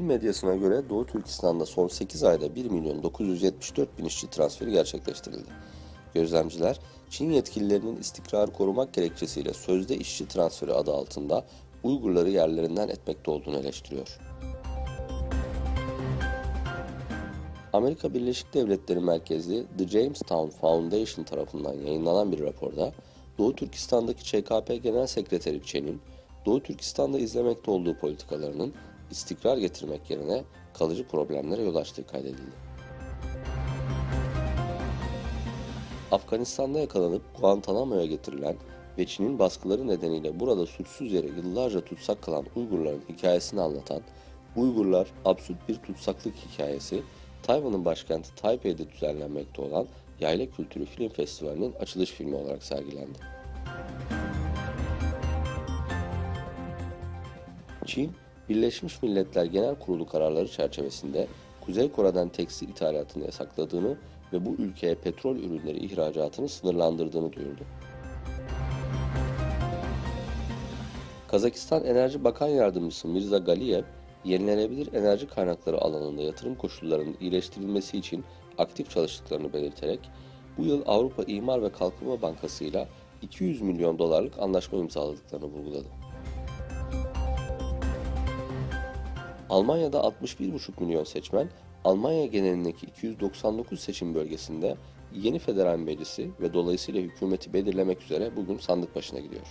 medyasına göre Doğu Türkistan'da son 8 ayda 1.974.000 işçi transferi gerçekleştirildi. Gözlemciler, Çin yetkililerinin istikrar korumak gerekçesiyle sözde işçi transferi adı altında Uygurları yerlerinden etmekte olduğunu eleştiriyor. Amerika Birleşik Devletleri merkezli The Jamestown Foundation tarafından yayınlanan bir raporda, Doğu Türkistan'daki ÇKP Genel Sekreteri Çen'in, Doğu Türkistan'da izlemekte olduğu politikalarının istikrar getirmek yerine kalıcı problemlere yol açtığı kaydedildi. Afganistan'da yakalanıp Guantanamo'ya getirilen ve Çin'in baskıları nedeniyle burada suçsuz yere yıllarca tutsak kalan Uygurların hikayesini anlatan Uygurlar Absürt Bir Tutsaklık Hikayesi, Tayvan'ın başkenti Taipei'de düzenlenmekte olan Yayla Kültürü Film Festivali'nin açılış filmi olarak sergilendi. Çin, Birleşmiş Milletler Genel Kurulu kararları çerçevesinde Kuzey Kore'den tekstil ithalatını yasakladığını ve bu ülkeye petrol ürünleri ihracatını sınırlandırdığını duyurdu. Kazakistan Enerji Bakan Yardımcısı Mirza Galiyev, yenilenebilir enerji kaynakları alanında yatırım koşullarının iyileştirilmesi için aktif çalıştıklarını belirterek, bu yıl Avrupa İmar ve Kalkınma Bankası ile 200 milyon dolarlık anlaşma imzaladıklarını vurguladı. Almanya'da 61,5 milyon seçmen, Almanya genelindeki 299 seçim bölgesinde yeni federal meclisi ve dolayısıyla hükümeti belirlemek üzere bugün sandık başına gidiyor.